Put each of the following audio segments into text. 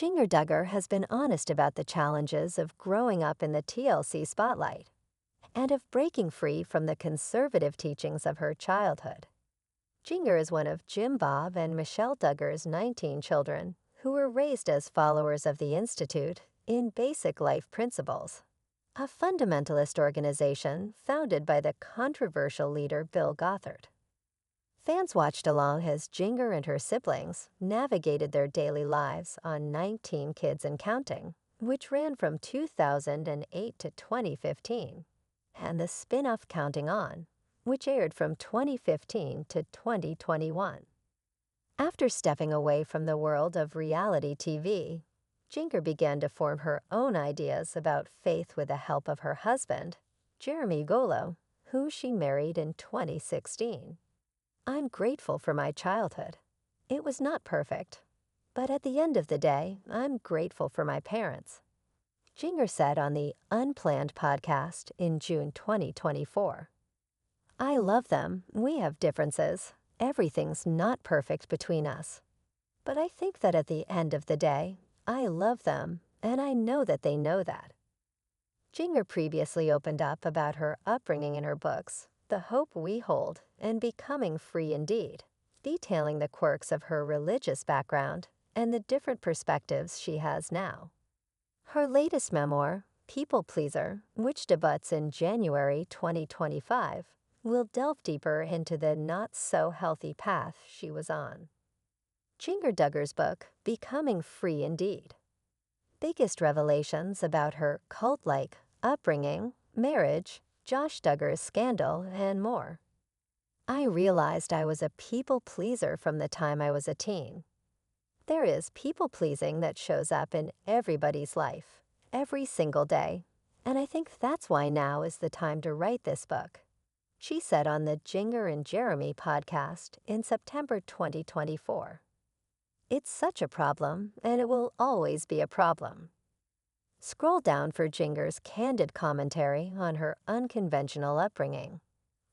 Jinger Duggar has been honest about the challenges of growing up in the TLC spotlight and of breaking free from the conservative teachings of her childhood. Jinger is one of Jim Bob and Michelle Duggar's 19 children who were raised as followers of the Institute in Basic Life Principles, a fundamentalist organization founded by the controversial leader Bill Gothard. Fans watched along as Jinger and her siblings navigated their daily lives on 19 Kids and Counting, which ran from 2008 to 2015, and the spin-off Counting On, which aired from 2015 to 2021. After stepping away from the world of reality TV, Jinger began to form her own ideas about faith with the help of her husband, Jeremy Golo, who she married in 2016. I'm grateful for my childhood. It was not perfect, but at the end of the day, I'm grateful for my parents. Jinger said on the Unplanned podcast in June 2024. I love them. We have differences. Everything's not perfect between us. But I think that at the end of the day, I love them, and I know that they know that. Jinger previously opened up about her upbringing in her books, The Hope We Hold and Becoming Free Indeed, detailing the quirks of her religious background and the different perspectives she has now. Her latest memoir, People Pleaser, which debuts in January 2025, will delve deeper into the not-so-healthy path she was on. Jinger Duggar's book, Becoming Free Indeed. Biggest revelations about her cult-like upbringing, marriage, Josh Duggar's scandal, and more. I realized I was a people pleaser from the time I was a teen. There is people pleasing that shows up in everybody's life, every single day, and I think that's why now is the time to write this book, she said on the Jinger and Jeremy podcast in September 2024. It's such a problem, and it will always be a problem. Scroll down for Jinger's candid commentary on her unconventional upbringing.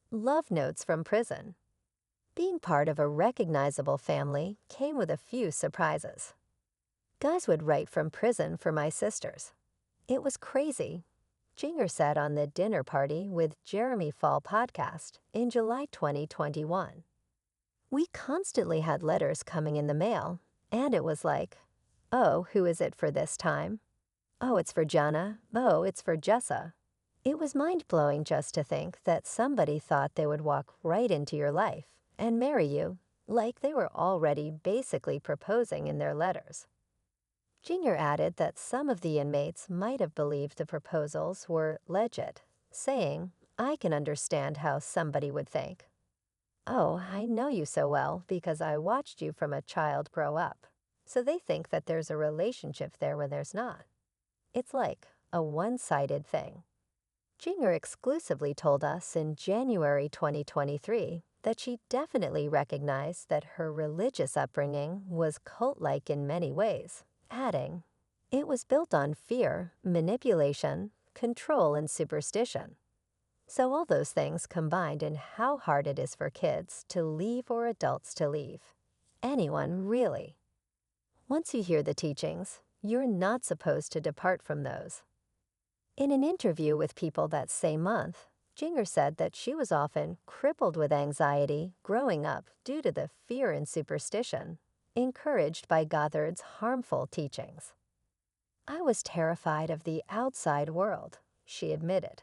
Love notes from prison. Being part of a recognizable family came with a few surprises. Guys would write from prison for my sisters. It was crazy, Jinger said on the Dinner Party with Jeremy Fall podcast in July 2021. We constantly had letters coming in the mail, and it was like, oh, who is it for this time? Oh, it's for Jana. Oh, it's for Jessa. It was mind-blowing just to think that somebody thought they would walk right into your life and marry you, like they were already basically proposing in their letters. Jinger added that some of the inmates might have believed the proposals were legit, saying, I can understand how somebody would think. Oh, I know you so well because I watched you from a child grow up. So they think that there's a relationship there when there's not. It's like a one-sided thing. Jinger exclusively told us in January 2023 that she definitely recognized that her religious upbringing was cult-like in many ways, adding, it was built on fear, manipulation, control, and superstition. So all those things combined in how hard it is for kids to leave or adults to leave. Anyone, really. Once you hear the teachings, you're not supposed to depart from those. In an interview with People that same month, Jinger said that she was often crippled with anxiety growing up due to the fear and superstition encouraged by Gothard's harmful teachings. I was terrified of the outside world, she admitted.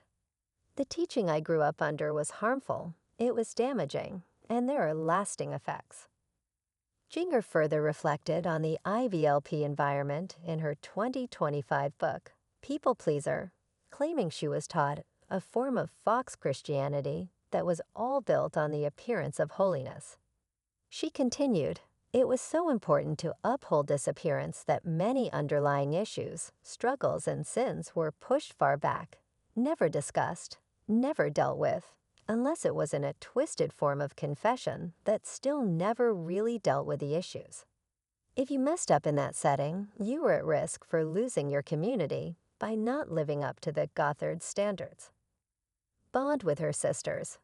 The teaching I grew up under was harmful, it was damaging, and there are lasting effects. Jinger further reflected on the IVLP environment in her 2025 book, People Pleaser, claiming she was taught a form of Fox Christianity that was all built on the appearance of holiness. She continued, it was so important to uphold this appearance that many underlying issues, struggles, and sins were pushed far back, never discussed, never dealt with, unless it was in a twisted form of confession that still never really dealt with the issues. If you messed up in that setting, you were at risk for losing your community by not living up to the Gothard standards. Bond with her sisters.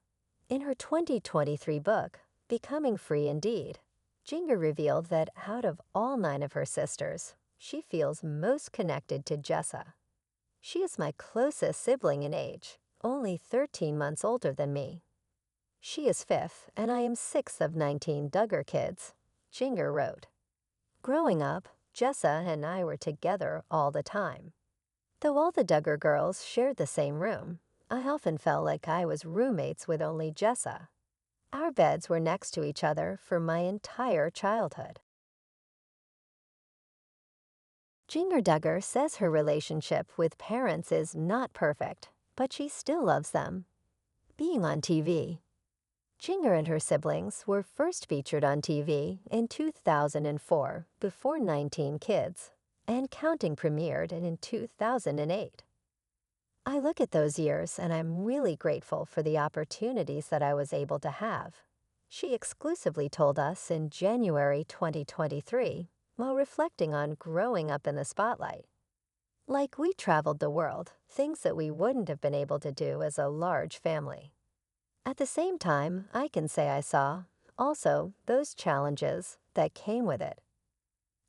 In her 2023 book, Becoming Free Indeed, Jinger revealed that out of all 9 of her sisters, she feels most connected to Jessa. She is my closest sibling in age, only 13 months older than me. She is fifth, and I am sixth of 19 Duggar kids, Jinger wrote. Growing up, Jessa and I were together all the time. Though all the Duggar girls shared the same room, I often felt like I was roommates with only Jessa. Our beds were next to each other for my entire childhood. Jinger Duggar says her relationship with parents is not perfect, but she still loves them. Being on TV. Jinger and her siblings were first featured on TV in 2004 before 19 Kids, and Counting premiered in 2008. I look at those years and I'm really grateful for the opportunities that I was able to have. She exclusively told us in January 2023 while reflecting on growing up in the spotlight. Like we traveled the world, things that we wouldn't have been able to do as a large family. At the same time, I can say I saw, also, those challenges that came with it.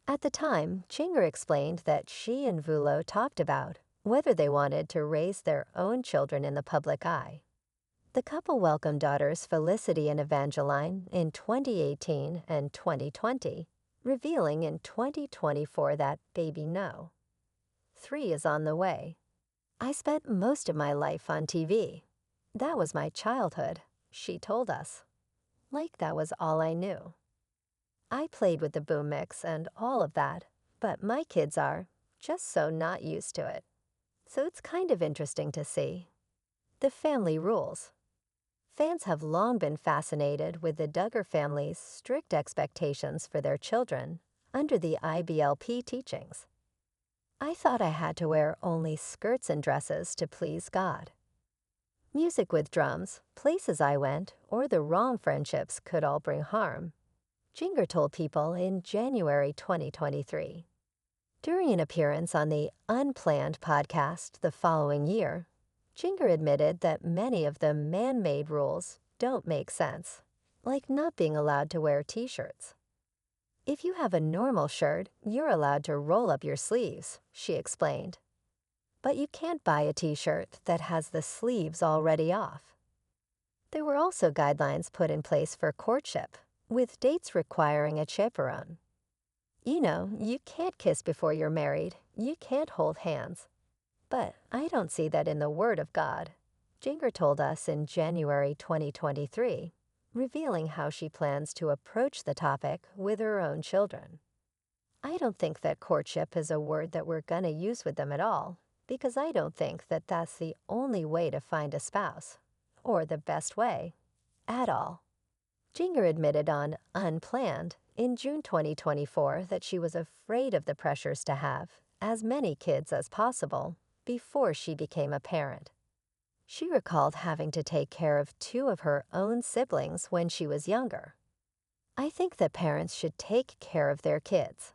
At the time, Jinger explained that she and Vulo talked about whether they wanted to raise their own children in the public eye. The couple welcomed daughters Felicity and Evangeline in 2018 and 2020, revealing in 2024 that baby no. 3 is on the way. I spent most of my life on TV. That was my childhood, she told us. Like that was all I knew. I played with the boom mix and all of that, but my kids are just so not used to it. So it's kind of interesting to see. The family rules. Fans have long been fascinated with the Duggar family's strict expectations for their children under the IBLP teachings. I thought I had to wear only skirts and dresses to please God. Music with drums, places I went, or the wrong friendships could all bring harm, Jinger told People in January 2023. During an appearance on the Unplanned podcast the following year, Jinger admitted that many of the man-made rules don't make sense, like not being allowed to wear t-shirts. If you have a normal shirt, you're allowed to roll up your sleeves, she explained. But you can't buy a t-shirt that has the sleeves already off. There were also guidelines put in place for courtship, with dates requiring a chaperone. You know, you can't kiss before you're married, you can't hold hands. But I don't see that in the Word of God, Jinger told us in January 2023, revealing how she plans to approach the topic with her own children. I don't think that courtship is a word that we're gonna use with them at all, because I don't think that that's the only way to find a spouse, or the best way, at all. Jinger admitted on Unplanned in June 2024 that she was afraid of the pressures to have as many kids as possible before she became a parent. She recalled having to take care of 2 of her own siblings when she was younger. I think that parents should take care of their kids.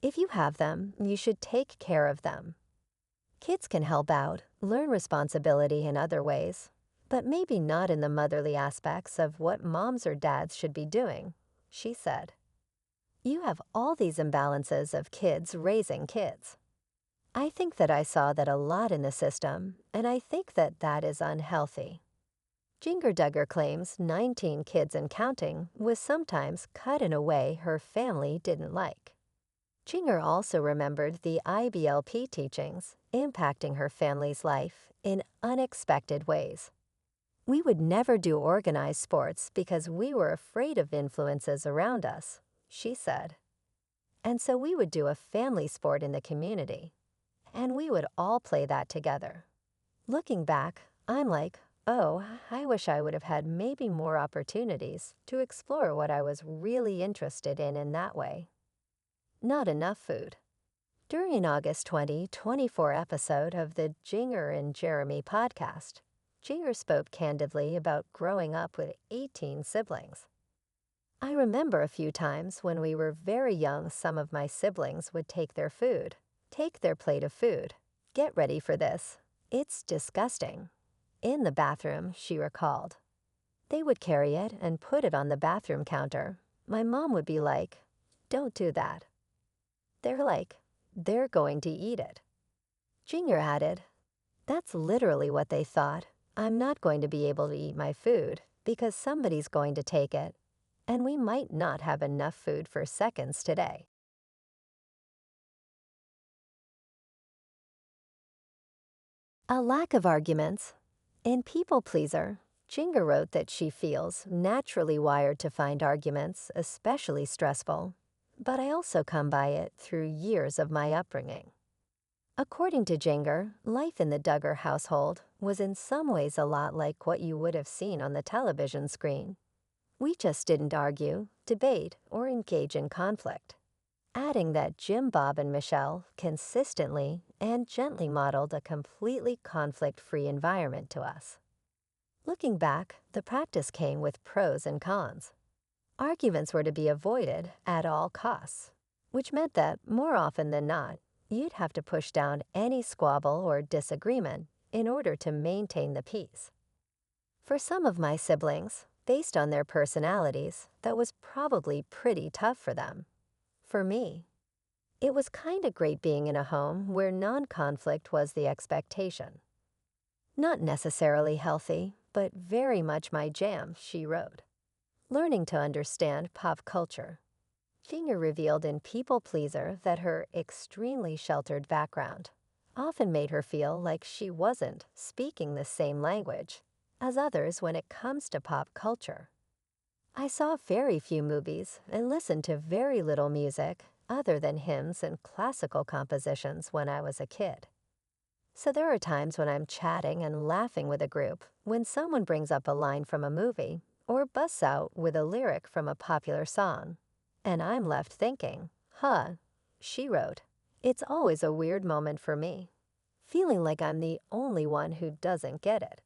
If you have them, you should take care of them. Kids can help out, learn responsibility in other ways, but maybe not in the motherly aspects of what moms or dads should be doing, she said. You have all these imbalances of kids raising kids. I think that I saw that a lot in the system, and I think that that is unhealthy. Jinger Duggar claims 19 Kids and counting was sometimes cut in a way her family didn't like. Jinger also remembered the IBLP teachings impacting her family's life in unexpected ways. We would never do organized sports because we were afraid of influences around us, she said. And so we would do a family sport in the community, and we would all play that together. Looking back, I'm like, oh, I wish I would have had maybe more opportunities to explore what I was really interested in that way. Not enough food. During an August 2024 episode of the Jinger and Jeremy podcast, Jinger spoke candidly about growing up with 18 siblings. I remember a few times when we were very young, some of my siblings would take their plate of food. Get ready for this. It's disgusting. In the bathroom, she recalled. They would carry it and put it on the bathroom counter. My mom would be like, "Don't do that." They're like, they're going to eat it. Jinger added, "That's literally what they thought. I'm not going to be able to eat my food because somebody's going to take it, and we might not have enough food for seconds today." A lack of arguments. In People Pleaser, Jinger wrote that she feels naturally wired to find arguments especially stressful, but I also come by it through years of my upbringing. According to Jinger, life in the Duggar household was in some ways a lot like what you would have seen on the television screen. We just didn't argue, debate, or engage in conflict. Adding that Jim, Bob, and Michelle consistently and gently modeled a completely conflict-free environment to us. Looking back, the practice came with pros and cons. Arguments were to be avoided at all costs, which meant that, more often than not, you'd have to push down any squabble or disagreement in order to maintain the peace. For some of my siblings, based on their personalities, that was probably pretty tough for them. For me, it was kinda great being in a home where non-conflict was the expectation. Not necessarily healthy, but very much my jam, she wrote. Learning to understand pop culture. Jinger revealed in People Pleaser that her extremely sheltered background often made her feel like she wasn't speaking the same language as others when it comes to pop culture. I saw very few movies and listened to very little music other than hymns and classical compositions when I was a kid. So there are times when I'm chatting and laughing with a group when someone brings up a line from a movie or busts out with a lyric from a popular song. And I'm left thinking, she wrote. It's always a weird moment for me, feeling like I'm the only one who doesn't get it.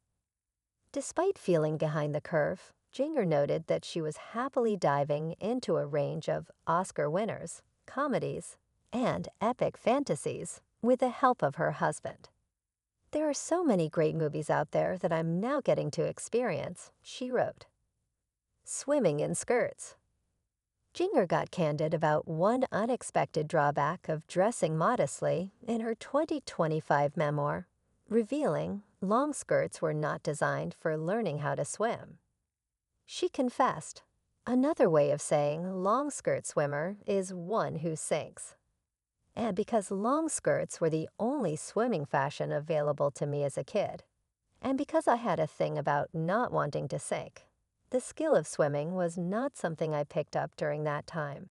Despite feeling behind the curve, Jinger noted that she was happily diving into a range of Oscar winners, comedies, and epic fantasies with the help of her husband. There are so many great movies out there that I'm now getting to experience, she wrote. Swimming in skirts. Jinger got candid about one unexpected drawback of dressing modestly in her 2025 memoir, revealing long skirts were not designed for learning how to swim. She confessed, "Another way of saying long skirt swimmer is one who sinks." And because long skirts were the only swimming fashion available to me as a kid, and because I had a thing about not wanting to sink, the skill of swimming was not something I picked up during that time.